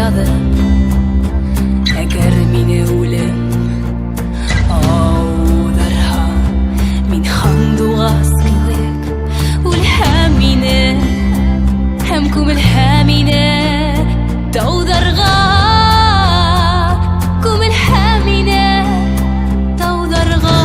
язып, әгәр мине үлем аударһа, мин һандуғас кебек үлһәм мине, һәм күмелһәм мине тауҙарға, күмелһәм мине тауҙарға.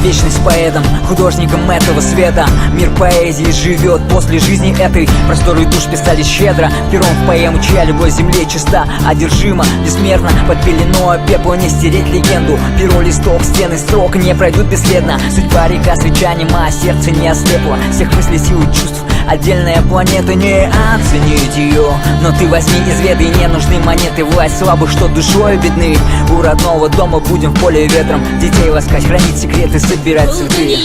Вечность поэтом, художником этого света. Мир поэзии живет после жизни этой. Просторы душ писали щедро пером в поэму, чья любовь земле чиста, одержима, бессмертна. Под пеленой пепла не стереть легенду. Перо, листок, стены строк не пройдут бесследно. Судьба река, свеча нема, сердце не ослепло. Всех мыслей, сил и чувств отдельная планета, не оценить ее. Но ты возьми, изведай, не нужны монеты. Власть слабых, что душой бедны. У родного дома будем в поле ветром детей ласкать, хранить секреты, собирать цветы.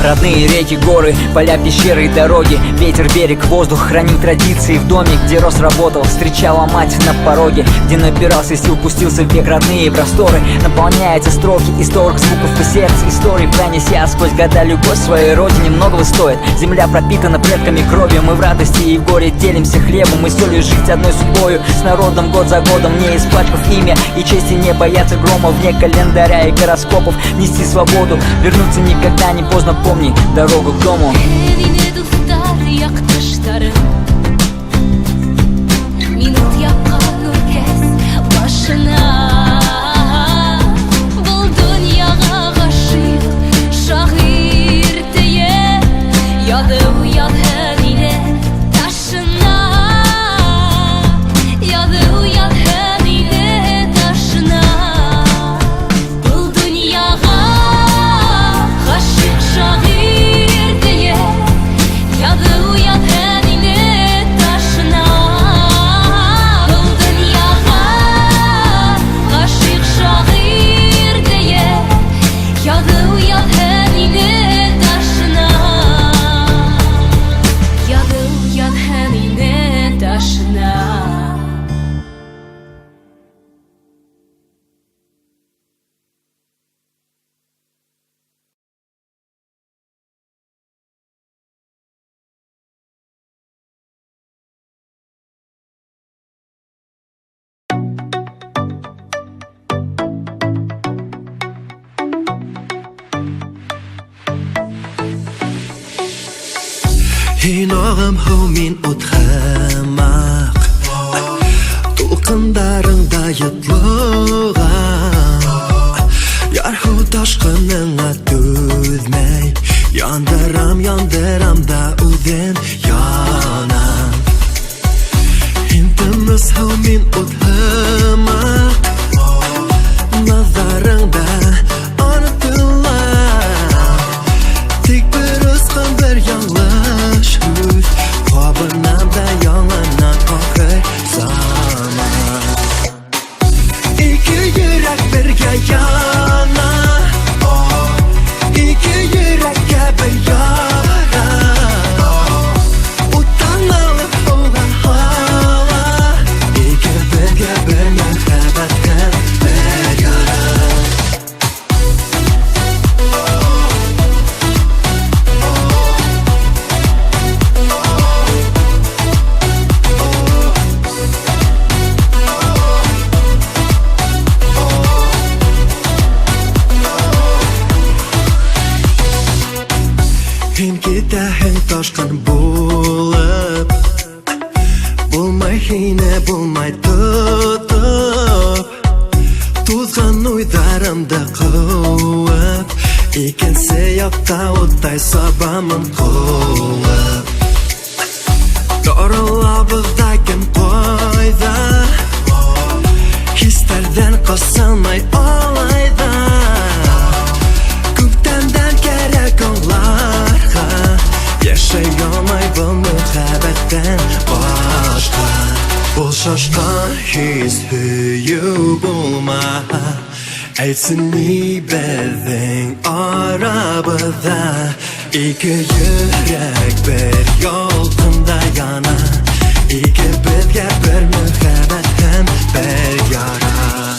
Родные реки, горы, поля, пещеры и дороги. Ветер, берег, воздух хранил традиции. В доме, где рос, работал, встречала мать на пороге, где набирался сил, пустился в бег. Родные просторы наполняются строки историк, звуков по сердцу истории, пронеся сквозь года любовь своей родине. Многого стоит, земля пропитана предками кровью. Мы в радости и в горе делимся хлебом и солью, жить одной судьбою с народом год за годом, не испачкав имя и чести, не бояться грома вне календаря и гороскопов, нести свободу, вернуться никогда не поздно, помни дорогу к дому. Минут яккан үркәс башына, был дөньяга гашыйк шагыйрь тие, яды уятһын ине ташына, яды уятһын ине ташына, был дөньяга гашыйк шагыйрь тие, яды уятһын ине ташына, был дөньяга гашыйк шагыйрь тие, яды уятһын ине ташына, яды уятһын ине ташына. Иногым ху мин утхамак, тулкындарыңда йотлыга, ярху ташкыныңа түзмәй, яндырам да үден янам. Интымыз ху мин утхамак, назарыңда анытыла, тик бер ысқын бер яңлыш күз, кабынам да яңынан акыр сана. Ике йөрәк бергә яна, ике йөрәккә бер яра, уттан алып һауга һава, ике бергә бер мәхәббәткә бер яра. Һин китәһең ташкын булып, булмай һине булмай тотып, тузган уйдарымды куып, икенсе якта уттай сабамын куып. Oralabızda kim koyda Hislerden kısılmay olayda Küptemden gerek onlarga Yaşayamay bu muhabbetten başka Bu şaşkan his hüyü bulma Aytsın bizning arabada İki yürek bir yolunda yana İki bizge bir muhabbet hem bir yara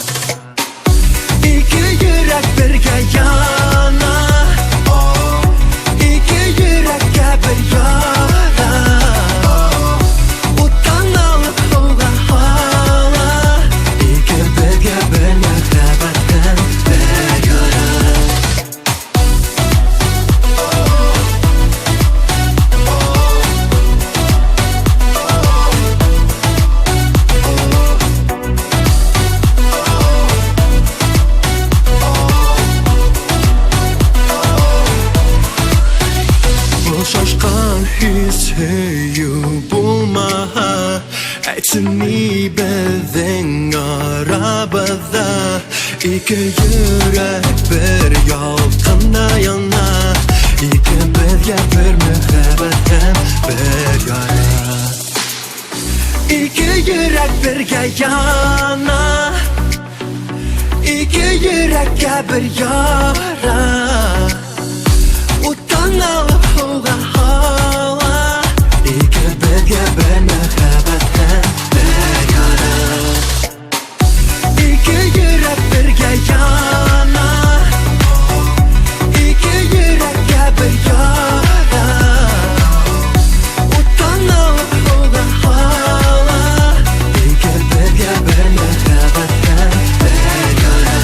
İki yürek birge yana İki yürekge bir yara Utanalım ola hala İki bizge bir muhabbet hem bir yara Şaşkan his hüyü bulma Aytsın bizning arabada İki yürek bir yolqinda yana İki bizge bir muhabbet hem bir yara İki yürek birge yana İki yürekge bir yara Utanalım ola hala İki bizge bir muhabbet hem bir yara İki yürek birge yana İki yürekge bir yara Utanalım ola hala İki bizge bir muhabbet hem bir yara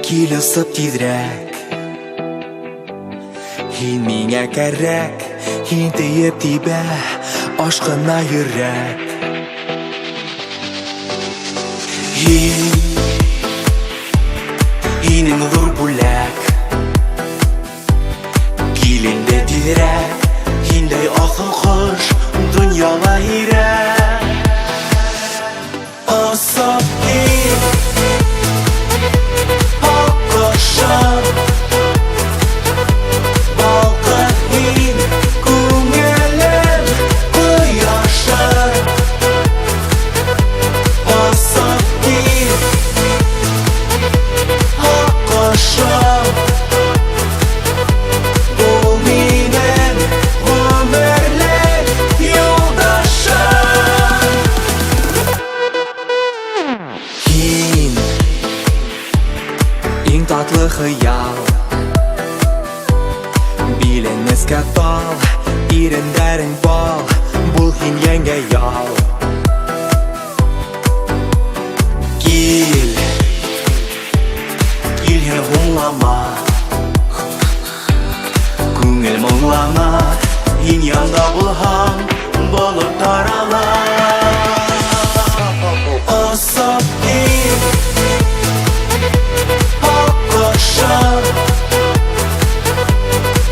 Kil ысып тизрәк Һин миңа кәрәк Һин тиеп тибә Ашкына йөрәк Һинең зур бүләк Кил инде тизрәк Һиндәй асыл кош Дөньяга йөрәк Ысып кил Балкып һин күңелем кояшы Басып кил аккошым Бул минем гомерлек юлдашым Һин иң татлы хыял Биленмескә тал Иреннәрең бал Бул һин яңа ял Кил Кил һин һуңлама Күңел моңлана Һин янда булһаң Булып тарала Ысып кил Аккошым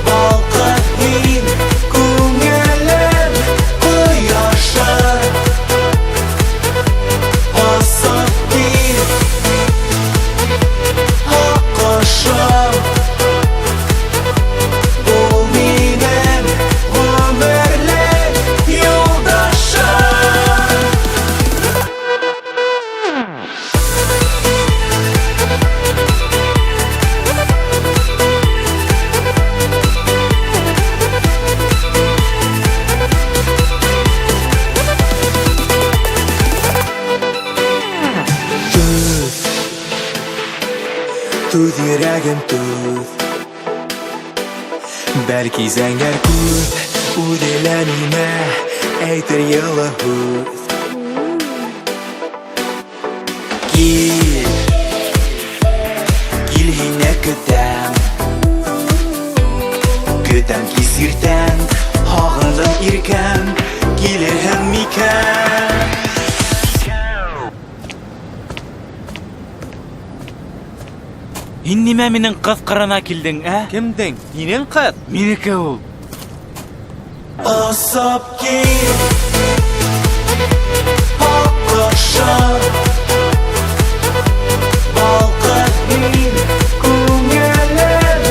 Балкып һин күңелем кояшы Басып кил аккошым Бул минем гомерлек юлдашым Түз йөрәгем түз Бәлки зәңгәр күз Үделәнүмә әйтер йылы һүз Кил Көтәм кисиртән, һагындым иркәм, килерһең микән? Ин нимә минең кыз кырына килдең, ә? Кемдең? Минең кыз? Минеке ул. Асап кил, аккаша, балкып мин күңелем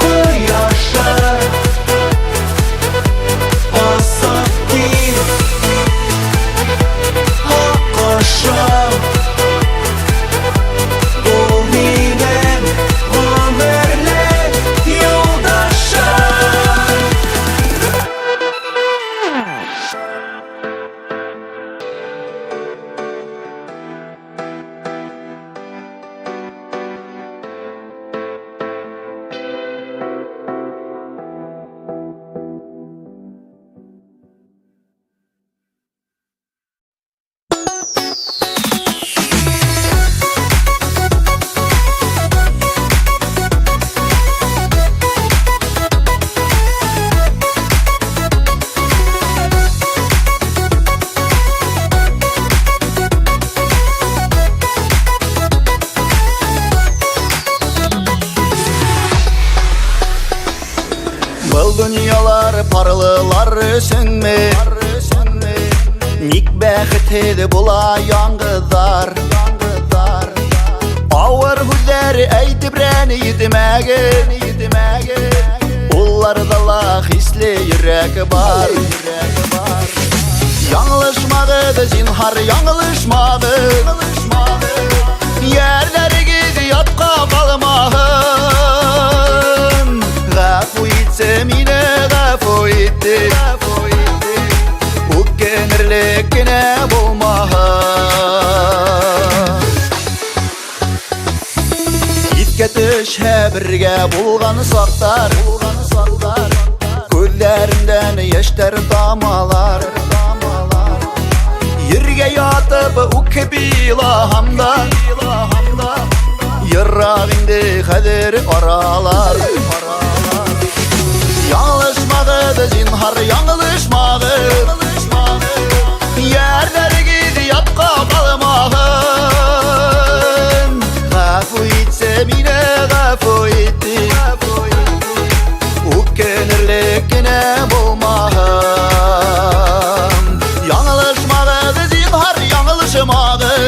кояшы. Асап кил, аккаша, бул минем гомерлек юлдашым. Бұл дүниялар парлылар сөңме, ник бәхет еді бұла яңғыдар. Ауыр хүздері әйтіп рәні етімәген, олардала хисле йөрәк бар. Яңылышмады зинһар, яңылышмады, Йәрләрегез ятқа калмагын. Гафу итсе мине, гафу итте, үкенерлек кенә булмаһын. Иткә төшә бергә булган сарттар, күлләрендән яшьтәр тамалар. Йөргә ятып үкеп иламда, ерак инде хәзер аралар. Яңылышмагыз зинһар, яңылышмагыз, Йәрләрегез ятка калмагын. Гафу итсе мине, гафу итте, үкенерлек кенә булмаһын. Яңылышмагыз зинһар, яңылышмагыз,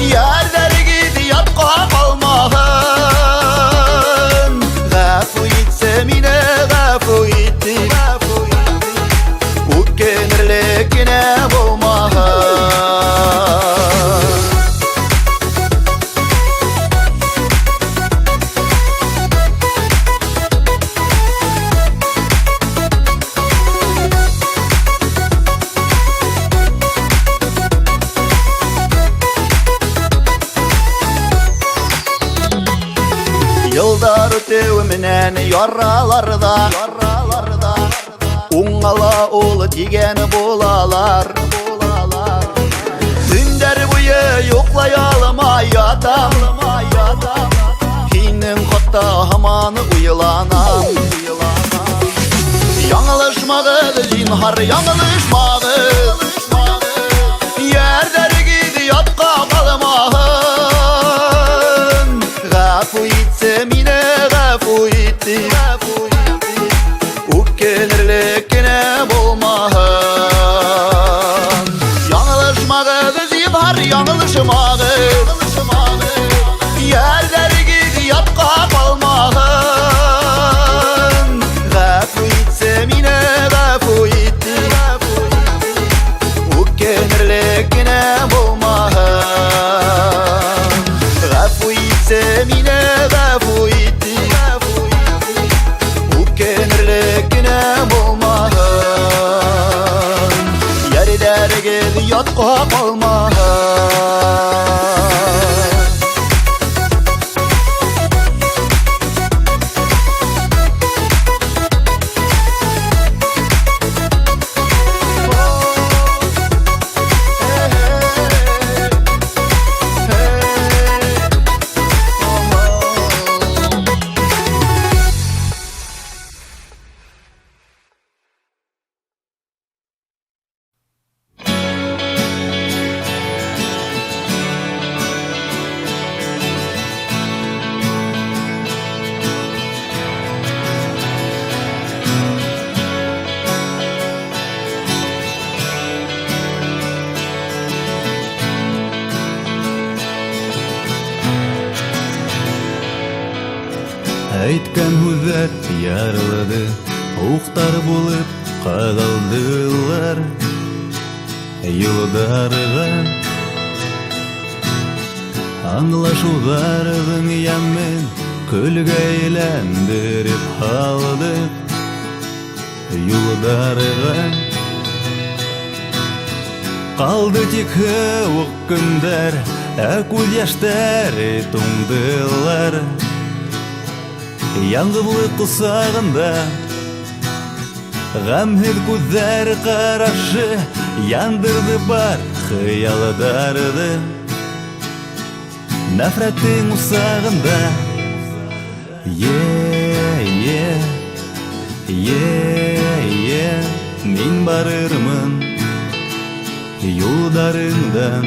Йәрләрегез ятка калмагын. Гафу итсе мине, гафу итте, үкенерлек кенә булмаһын. Yıllar ötüğü menen yarralarda, Уңала ул тигән булалар. Төндәр буе йоклай алмай ятам, Һинең хатта һаман уйланам. Яңылышмагыз зинһар, яңылышмагыз, Йәрләрегез ятка калмагын. Гафу итсе мине, гафу итте, үкенерлек кенә булмаһын. Яңылышмагыз зинһар, яңылышмагыз, Йәрләрегез ятка калмагын. Гафу итсе мине, гафу итте, үкенерлек кенә булмаһын. Гафу итсе мине, гафу итте, үкенерлек кенә булмаһын. Йәрләрегез ятка калмаһын. ярылды, уқтар болып қадалдылар юлдарға. Аңлашулардың яммен көлге әйләндіріп алдық юлдарға. Қалды тек уық күндер, әкүл яштары туңдылар яңғылы құсағында. Ғамһез күздер қарашы яндырды бар хыялдарды нәфрәттің усағында. Мен барырмын юлдарыңдан.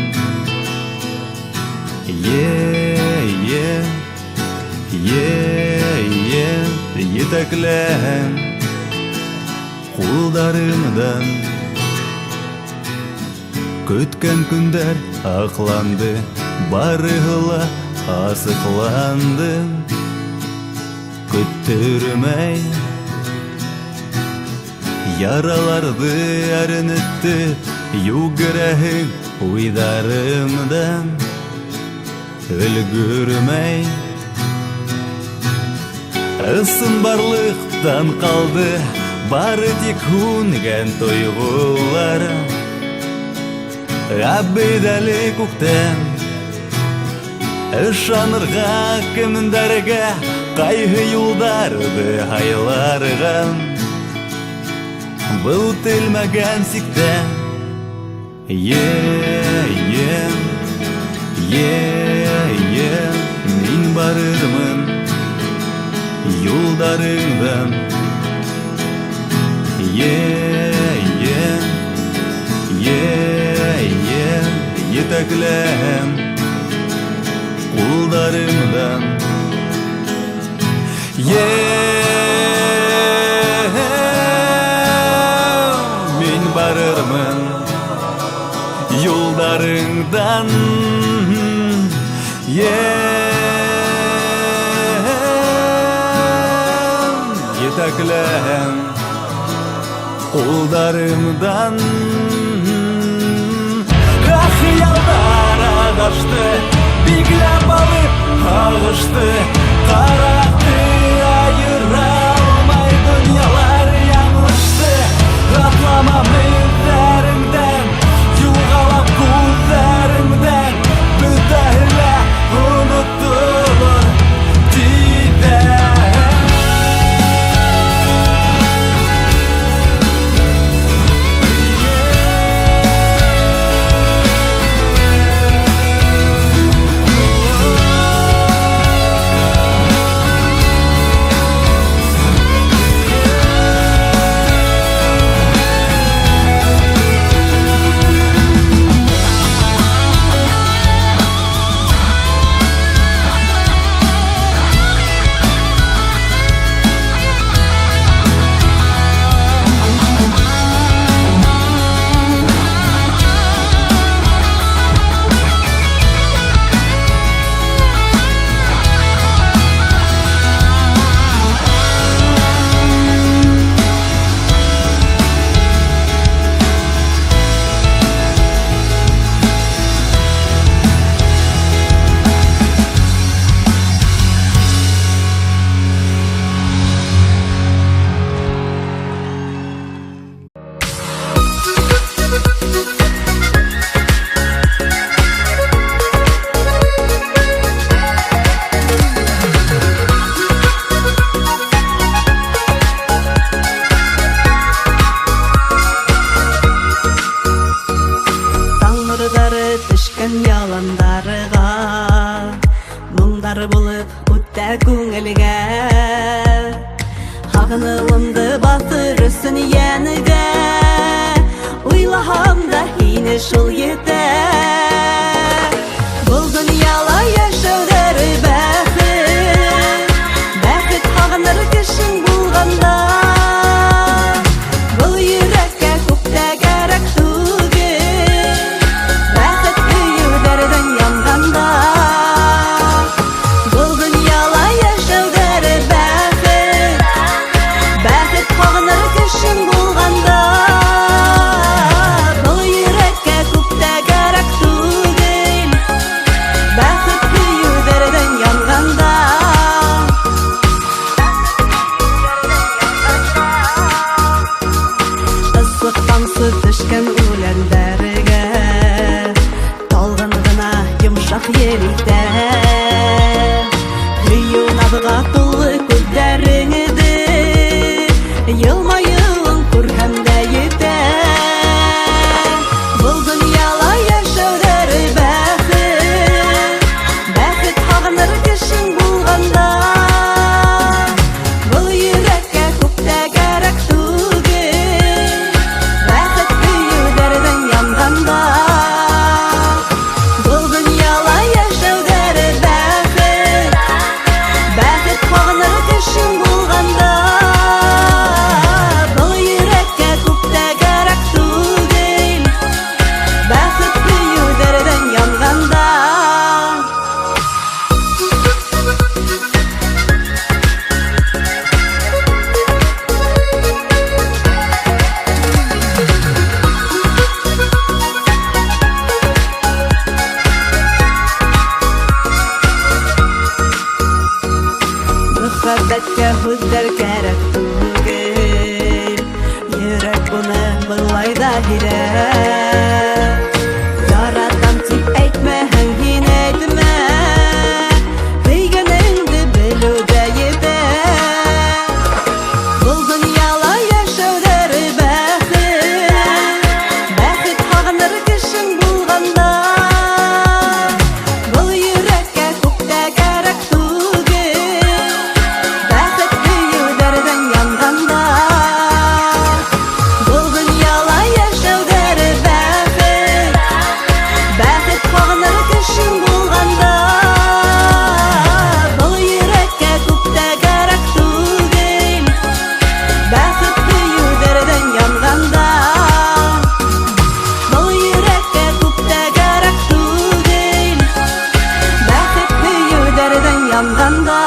Етәкләм қолдарыңдан. Көткен күндер ақланды, барығыла асықланды. Күттірмей яраларды әрінітті, югірәхің уйдарымдан. Үлгірмей ысын барлықтан қалды, бары тек үнген тойғылар. Әббедәлі көктен ышанырға кімдерге, қайғы юлдарды айларған. Бұл тілмәген сиктен мен барырмын юлдарыңдан. Етәкләм қолдарыңдан. Мен барырмын юлдарыңдан. Етәкләм қолдарымдан. Қиялдар адашты, бигләп алып ағышты. Қарақты айыра алмай дүниялар яңлышты. Атлама мүддәріңден, юғалап күздәріңден. Бүтәлі ұмыттылыр дейден. көңілге Хағынылымды басыр үсін еніге Уйлахамда хейні шыл ете Бұл дүнияла яшаудары бәхіт Бәхіт хағыныр кішін болғанда Бұл үйрекке көкте керек түгел Бәхіт үйірдердің янғанда Бұл дүнияла яшаудары бәхіт қағыныр кішің болғанда, бұл жүрекке көп те керек түгел, бақыт күйеулерден янғанда. Ысықтан су түшкен өлеңдерге, талғын ғына йымшақ елікте, күйеу набыға толы көздеріңді, йылмайуын көргенде ете. Бұл дүнияла яшаудары бақыт, бақыт қағыныр кішің болғанда, бұл жүрекке көп те керек түгел, бақыт күйеулерден янғанда. Бұл дүнияла яшаудары бақыт, бақыт қағыныр кішің болғанда, бұл жүрекке көп те керек түгел, бақыт күйеулерден янғанда. Мөхәббәткә һүзләр кәрәк түгел, йөрәк буны былай да бирә. Яратам тип әйтмәһәң, һин әйтмә, дигәнеңде белүдә ете. Бұл дөньяла яшәүдәре бәхет, бәхет қағыныр кешең булганда, бұл йөрәккә күп тә кәрәк түгел, бәхет күйеүләрдән янғанда. Бұл дөньяла яшәүдәре бәхет, бәхет қағыныр кешең булганда, бұл йөрәккә күп тә кәрәк түгел, бәхет күйеүләрдән янғанда. Бұл йөрәккә күп тә кәрәк түгел, бәхет күйеүләрдән янғанда.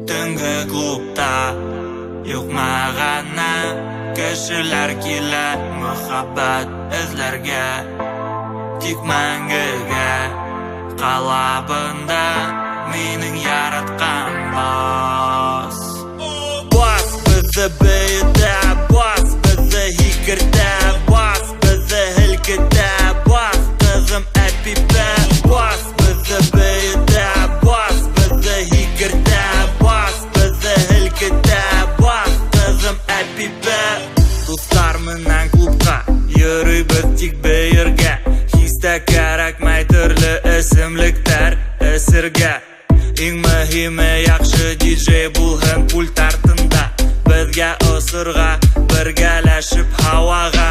Түнгі клубта юқмағана кешеләр килә мөхәббәт эзләргә, тик мәңгегә кала бында минең яраткан бас. Бас безне бәйдә, бас безне һикертә, бас безне һелкетә, бас кызым әпипә, бас безне бәйдә, бас безне һикертә, бас безне һелкетә, бас кызым әпипә. Дуслар менән клубка йөрибез тик бәергә, хистә кәрәкмәй төрле исемлектәр эсергә. Иң мөһиме яхшы диджей булһын пульт артында, безгә осырга бергәләшеп һавага.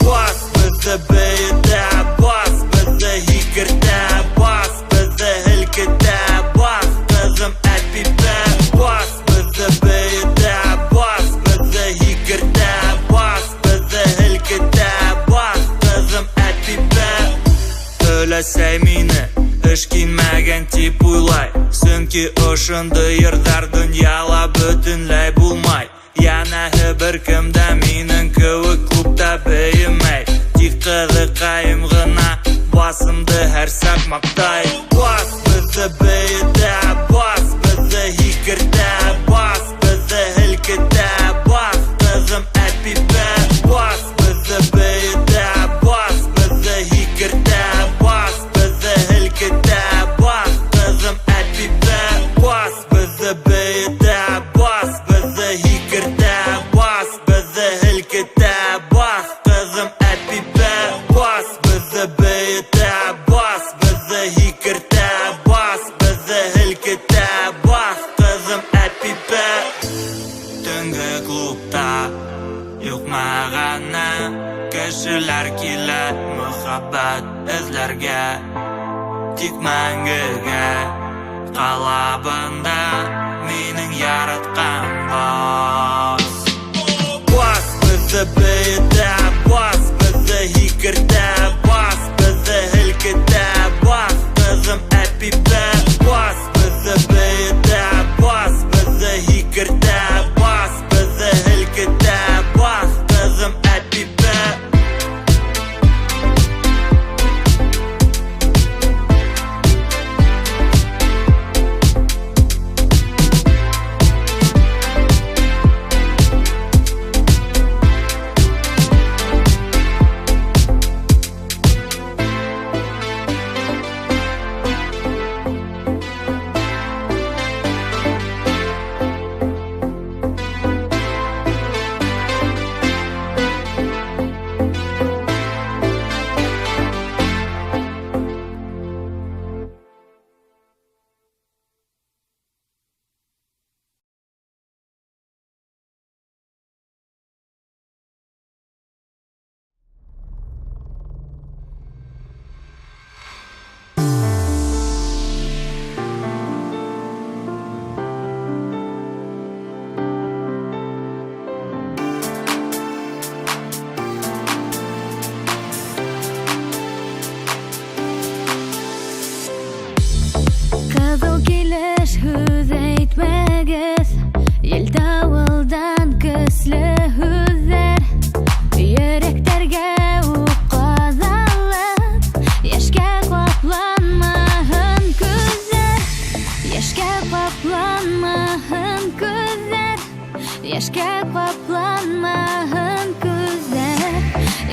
Бас безне бәйдә, бас безне һикертә, бас безне һелкетә, бас кызым әпипә, бас безне бәйдә, бас безне һикертә, бас безне һелкетә, бас кызым әпипә. Теләсәй мине эш килмәгән тип уйлай, сөнки ошындый йырдар дөньяла бөтенләй булмай. Янәһе беркем дә минең кеүек клубта бәймәй, тик кызыкаем гына басымды һәр сәт мактай. Бас безне бәйдә, бас безне һикертә, бас безне һелкетә, бас кызым әпипә, бас безне бәйдә, бас безне һикертә, бас безне һелкетә, бас кызым әпипә, бас безне бәйдә, бас безне һикертә, бас безне һелкетә, бас кызым әпипә, бас безне бәйдә, бас безне һикертә. tik mangiga qalabında mening yaratgan boz bizni beyda bos bizni hikirda bos bizni hilkida bos qizim apipa bos bizni beyda bos bizni hikirda bos bizni hilkida bos qizim apipa Kızıl kilish hüz eytmegiz Yel davuldan küslü hüzler Yüreklerge uq qazalıp Yaşga qoplanmahın küzler Yaşga qoplanmahın küzler Yaşga qoplanmahın küzler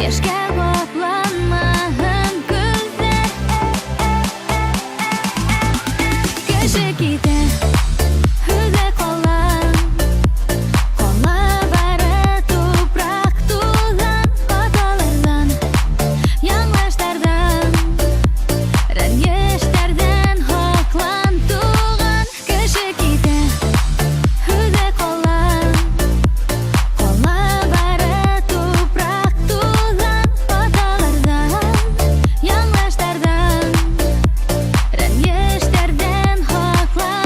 Yaşga qoplanmahın küzler Keşikite hüze kolan Kola bari toprak tuzan Otalardan, yanlışlardan Ranjishlardan hoklan tuğan Keşikite hüze kolan Kola bari toprak tuzan Otalardan, yanlışlardan Ranjishlardan hoklan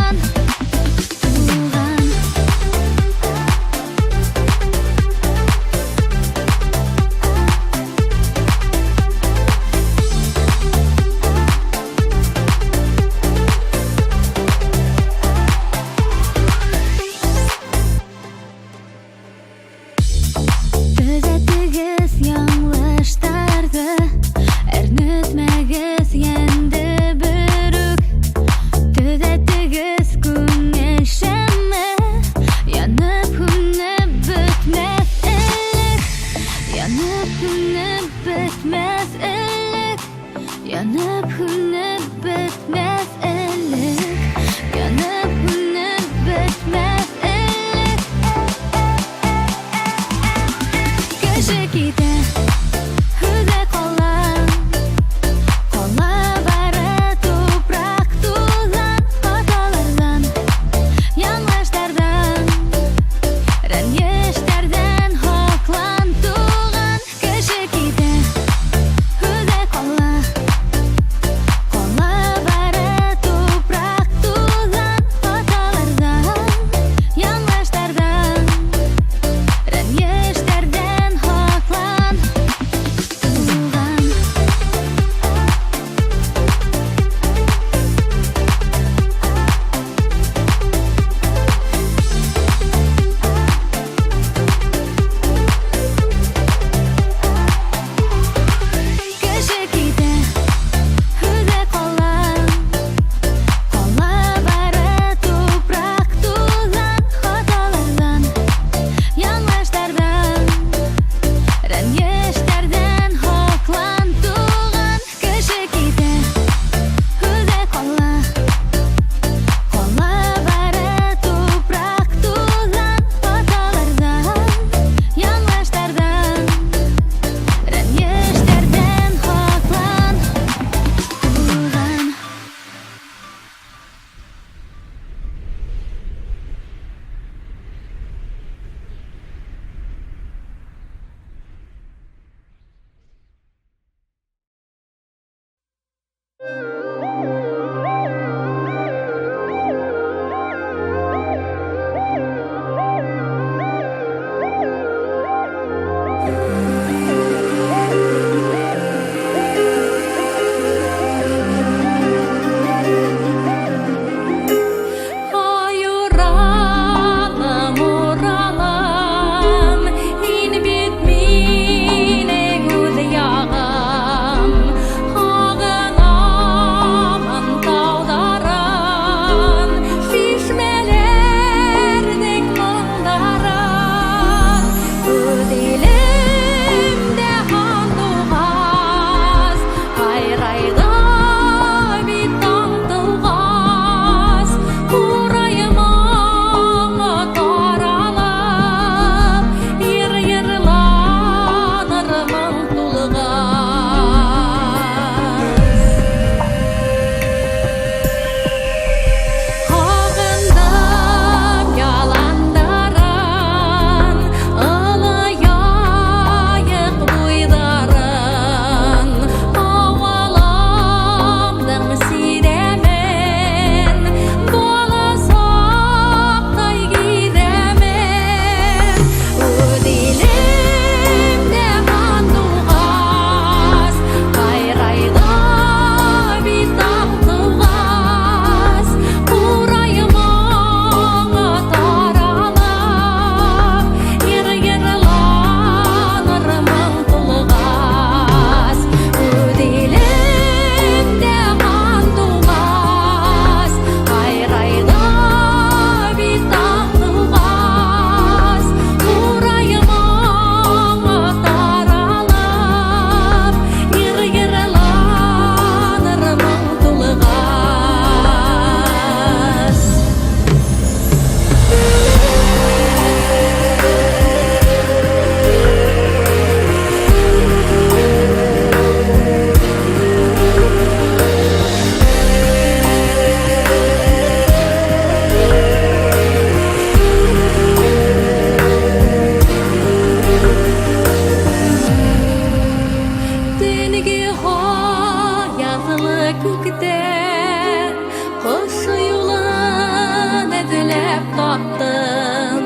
іздеп таптым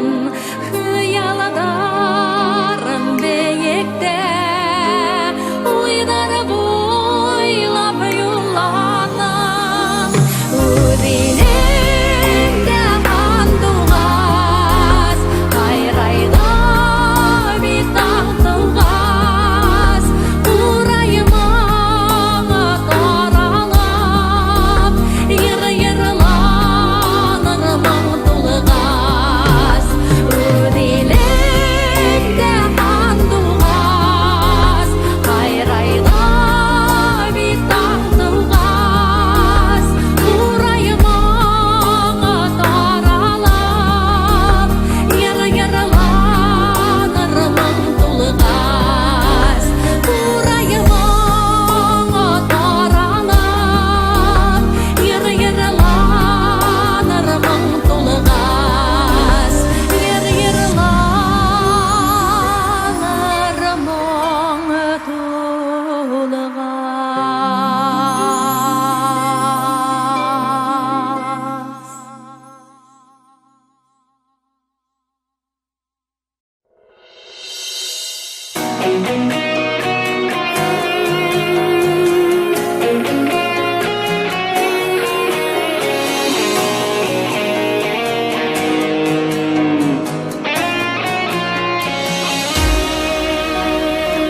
Хыялдарым биікте Ойдар бойлап юлланым Өзіңде андуғас Қайрайда битақтылғас Урайыма таралып Ерланырмың тұлғас Өдилікте андуғас Қайрайда битақтылғас Урайыма таралып Ерланырмың тұлғас Урайыма таралып Ерланырмың тұлғас Ерланырмың тұлғас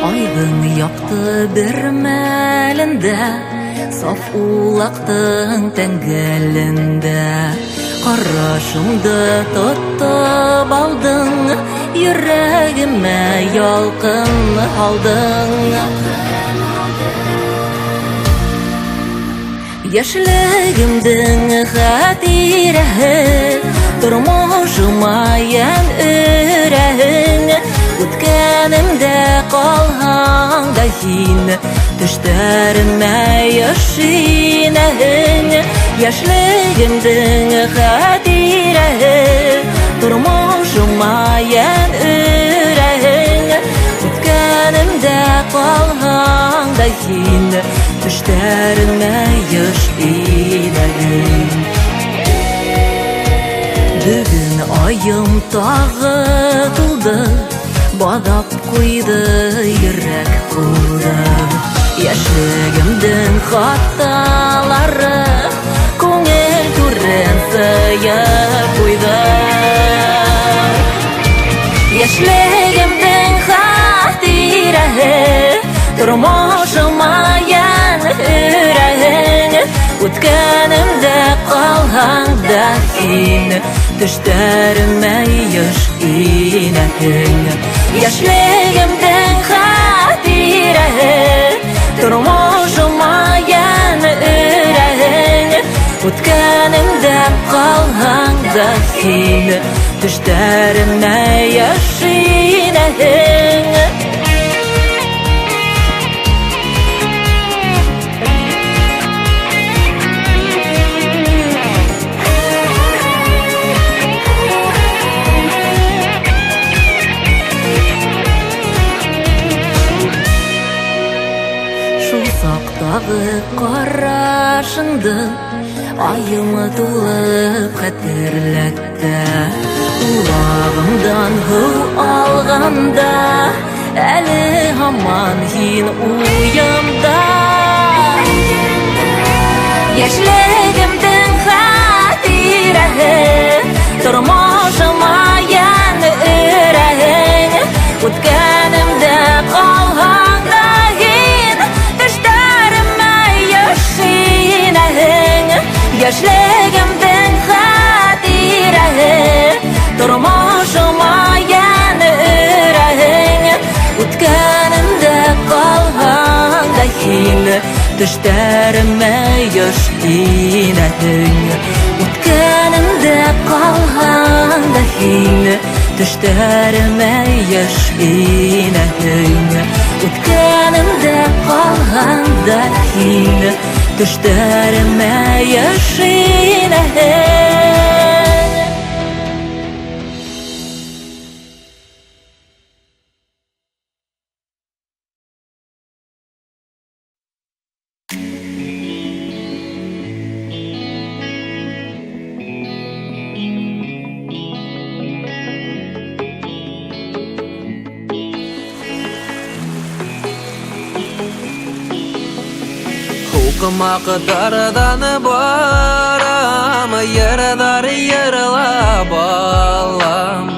Айдың яқты бір мәлінде Саф улақтың тәңгелінде Қарашымды тұттып алдың Йөрәгіме ялқын алдың Яшьлегімдің хатирәһе Тормышыма ян үрәһең Үткәнемдә калһаң да һин Төштәремә яшинәһең Яшьлегемдің хатирәһе Тормышыма ян үрәһең Үткәнемдә калһаң да һин Төштәремә яшинәһең Бүгін айым тағы тулды Бадап қойды, йөрәк булды Яшьлегемдің хатталары Күңел түрен сыйып куйды Яшьлегемдің хатирәһе Тормышыма ян үрәһең Үткәнемдә калһаң да һин Төштәремә яшинәһең Яшьлегемдің хатирәһе Тормышыма ян үрәһең Үткәнемдә калһаң да һин Төштәремә яшинәһең Сақтағы қарашыңды Айымы тулып хәтерләтті Улағымдан һыу алғанда Әлі һаман һин уйымда Яшьлегемдің хатирәһе Тормышыма ян үрәһең Үткәнемдә калһаң да һин Төштәремә яшинәһең Яшьлегемдің хатирәһе Тормышыма ян үрәһең Үткәнемдә калһаң да һин Төштәремә яшинәһең Үткәнемдә калһаң да һин Төштәремә яшинәһең Үткәнемдә калһаң да һин Төштәремә яшинәһең Оқымақ дарыданы барам, Ердар ерла балам.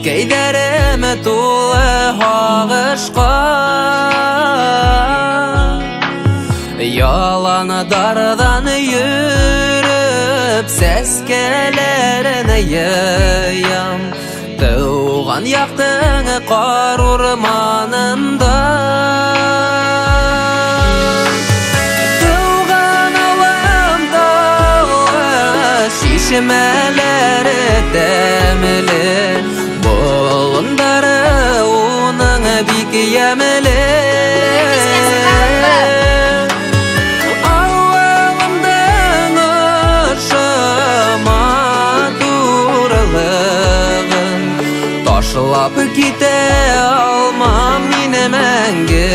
Кейдәріме тулы ағышқа, Яланы дарыдан йөріп, Сәскәләріні йыям. Туған яқтың қар урманында, Туған алам тауы, Шишмәләре тәмілі, Болындары оның бик ямілі. Ауылымдың ұшыма турылығын, Ташлап кете алмам мені мәңгі.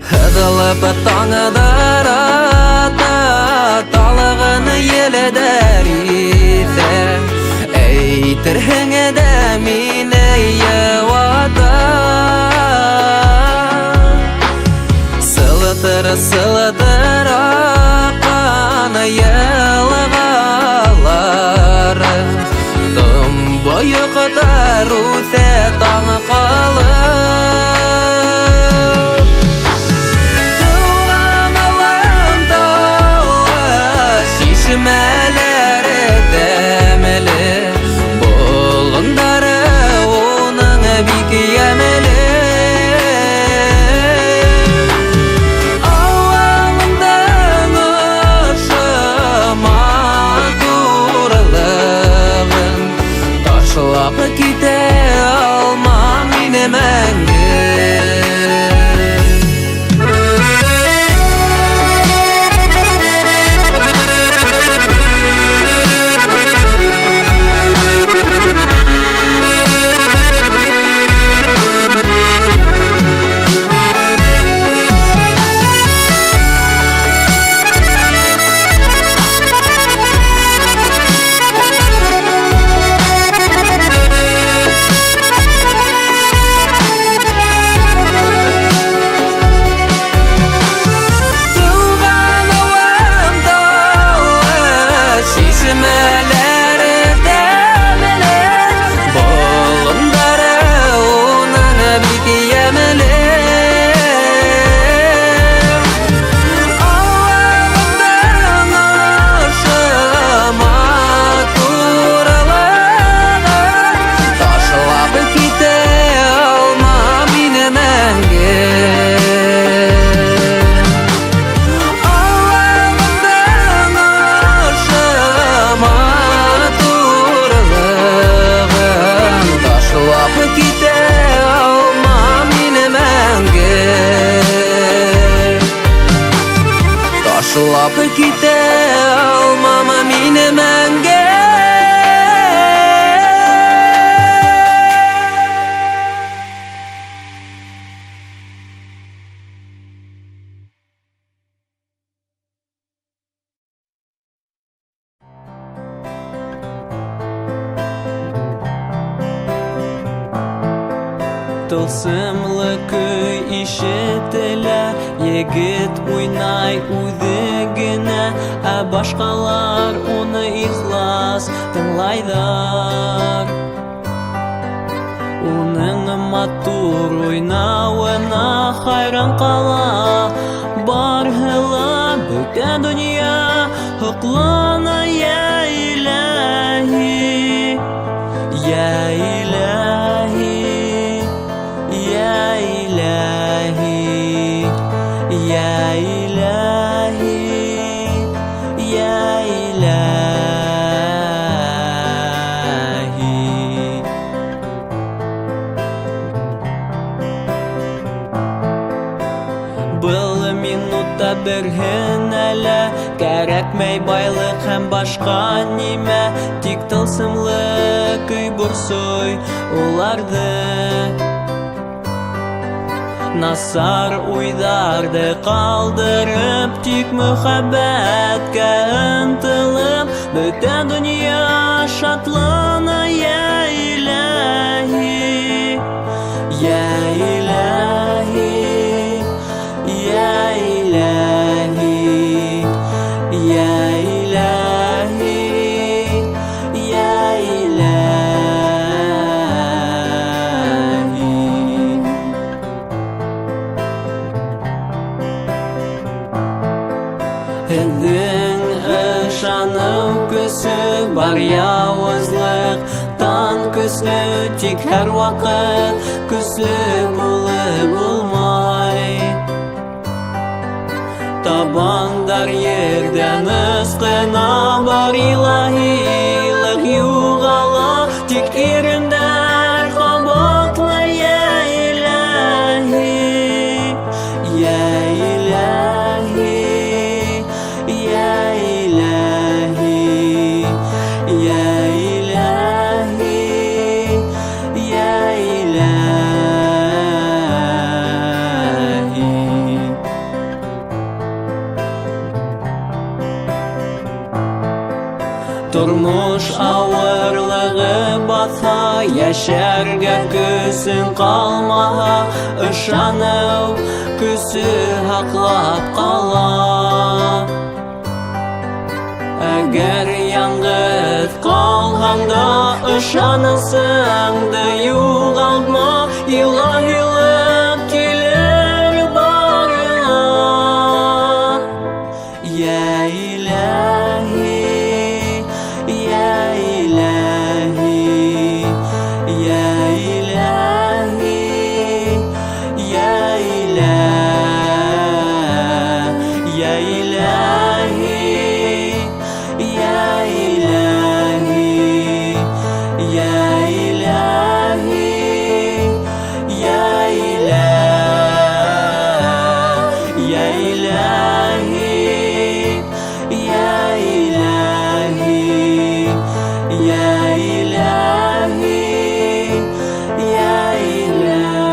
Hıdılıp tağıdır ata, Talığını yeleder ise, Eytirhini de mine yevata. Sılıtır akan yılğaları, Tüm boyu kadar use tağı kalır. Şişmələri dəməli, Bolundары onun bik yəməli. Avvalımdan ışıma durılığın, Taşlap kete almam məni məngə. Taşlap kete almam məni məngə. Тылсымлы көй ишетелә, Егет уйнай үзе генә, Ә башкалар уны ихлас тыңлайдар. Уның матур уйнавына хайран кала, Барһыла бөтен дөнья Хуклана я илаһи, Я илаһи, Ya ilahi, ya ilahi, ya ilahi. Был минутта берген әле, Кәрәкмәй байлык һәм башка нимә, Тик тылсымлы көй борсой уларды. Насар уйдарды калдырып, тик мөхәббәткә ынтылып, бөтен дөнья шатлана, я илаһи, я илаһи, я илаһи, я илаһи, я илаһи. Һеҙҙең ышаныу көсө бар, яуызлык тан көслө, тик һәр ваҡыт көслө булып булмай. Табандар ердән ысҡына бар, илаһилыҡ юғала, тик ирендәр ҡабатлы, я илаһи, я илаһи, я илаһи, я илаһи, я илаһи. Тормош ауырлығы баса, яшәргә көсің қалмаһа, ышаныу көсі һаҡлап ҡала. Әгәр яңғыҙ ҡалһаң да, ышанысыңды юғалтма, илаһилыҡ килер барына. Я илаһи, я илаһи, я илаһи, я илаһи, я илаһи, я илаһи, я илаһи, я илаһи, я илаһи, я илаһи, я илаһи, я илаһи.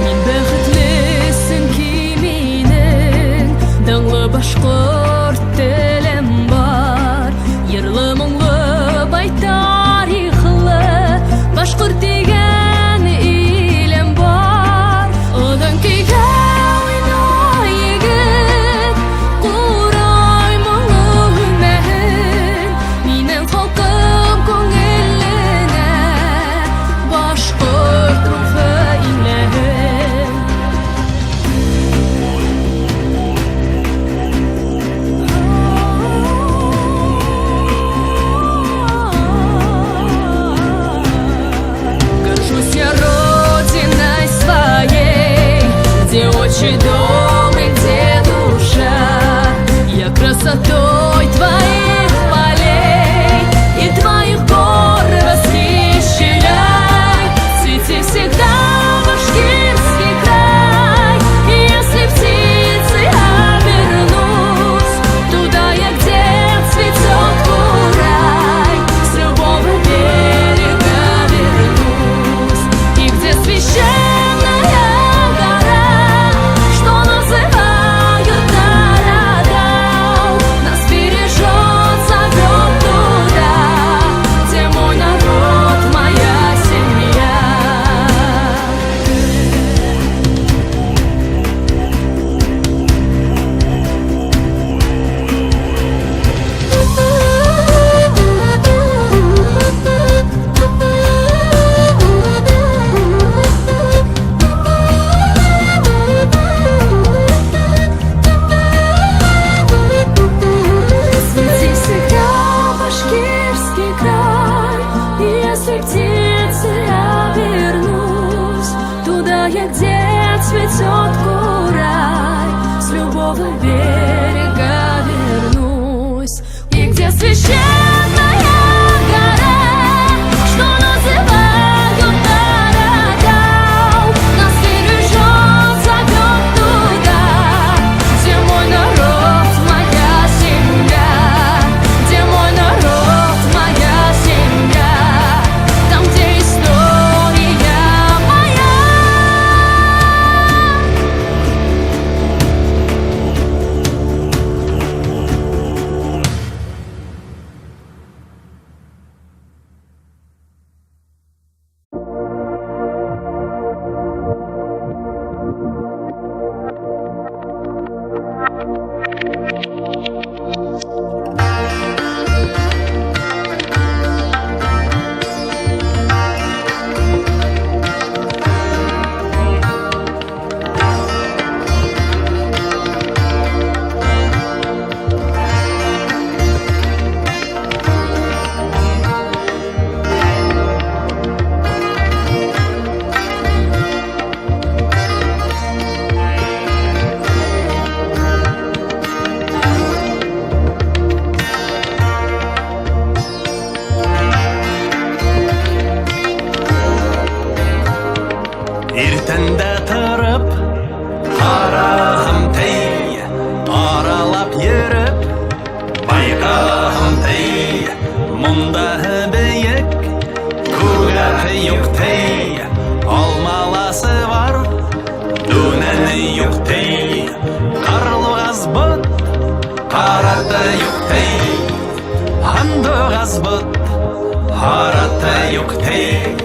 Мин бәхетлесен ки минең, даңлы башҡорт телем бар, йырлы моңлы бай тарихлы башҡорт дигән илем бар. Оҙон көйгә уйнай егет, ҡурай моңло һөнәрен, минең халҡым күңеленә башҡорт рухы инәһен. Горжусь я родиной своей, где отчий дом и где душа. Я красотой твоих полей и твоих гор восхищений. В цвете всегда башкирский край. И если птицей обернусь туда я, где цветет курай, с любого берега вернусь. И где священная гора, что юктей Анды газбыт Харата юктей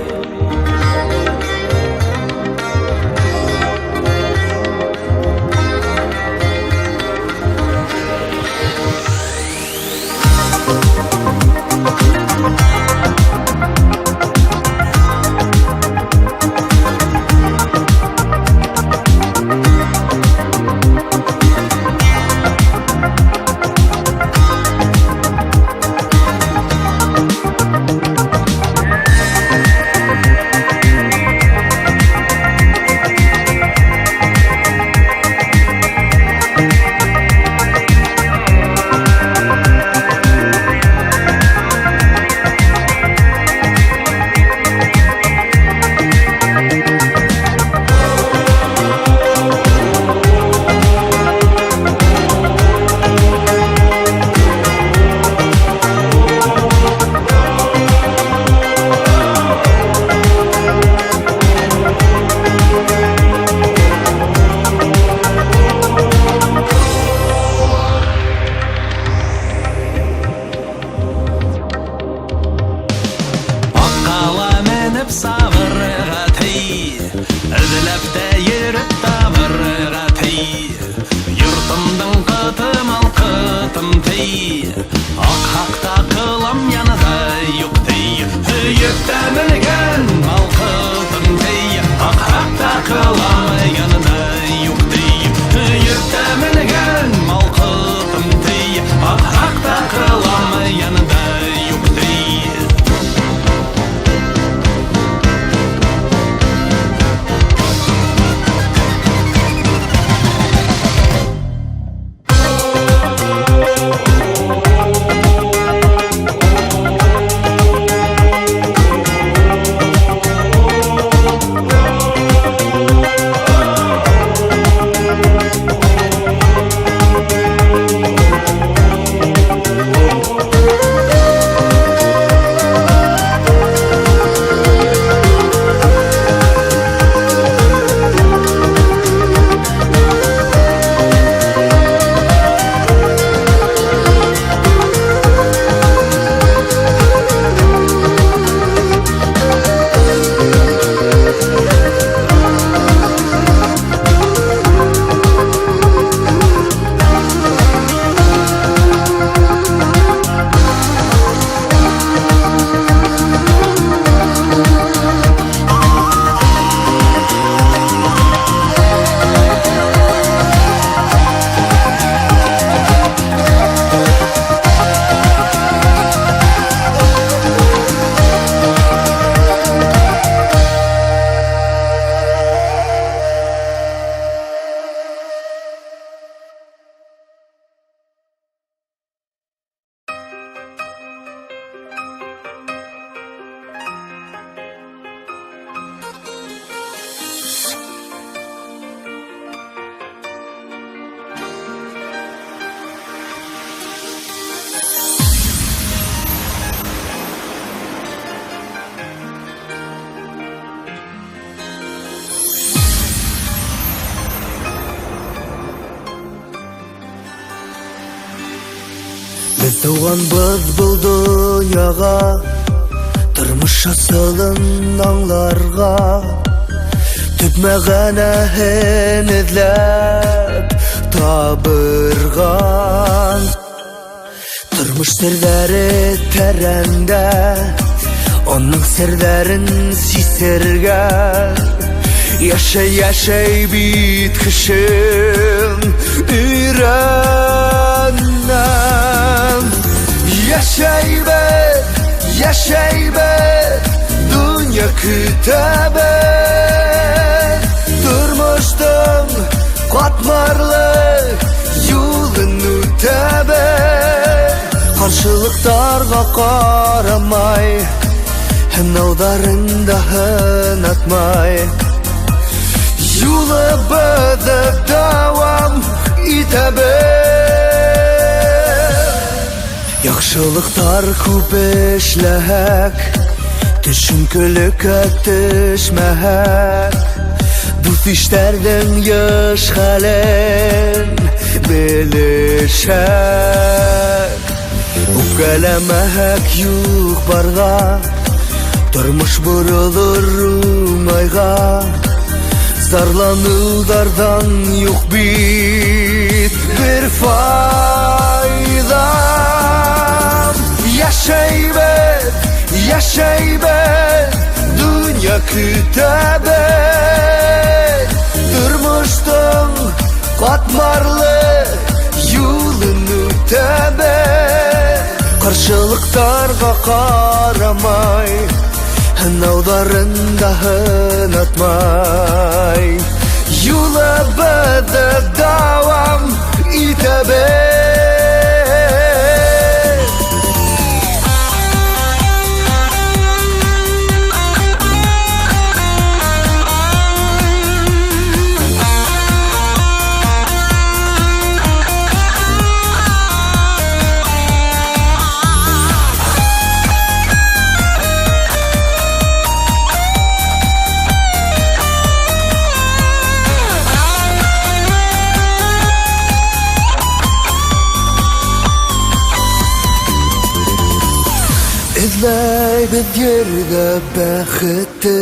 Biz doğanbız бұл дүнияға Тұрмыш асылын аңларға Түп мәғәнәһен эзләп табырған Тұрмыш серләре тәрәндә Оның серләрен сисергә Яшәй бит кешем өйрәннәм Яшәйбет Дүния көтәбет Тормыштың катмарлы юлын үтәбет Каршылыктарга карамай Һәм наударын да һынатмай Юлыбызды дәвам итәбез Яхшылыктар күп эшләһәк Төшенкелеккә төшмәһәк Дус-иштәрдән яш хәлен белеп шәк Үпкәләмәһәк юк барға Тормыш борылыр уңайға Зарланудардан юк бит бер файда Яшәйбет, дөнья көтәбет Тормыштың катмарлы юлын үтәбет Каршылыктарга карамай Наударын да һынатмай Юлыбызды дәвам итәбет Эзләйбез йөрдә бәхетте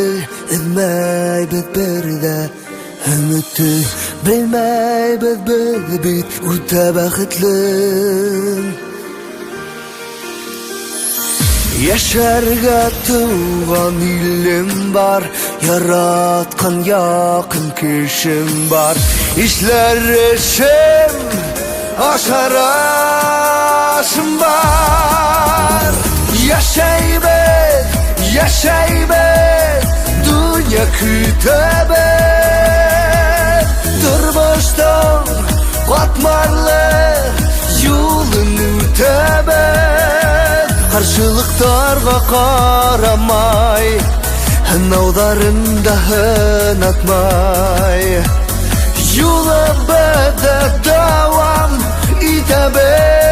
Эзләйбез бердә өмөтте Белмәйбез без бит үтә бәхетле Яшәргә туган илем бар Яраткан якын кешем бар Эшләр эшем ашар ашым бар Яшәйбез, дөнья көтәбет Тормыштың катмарлы юлын үтәбет Каршылыктарга карамай Наударын да һынатмай Юлыбызды дәвам итәбет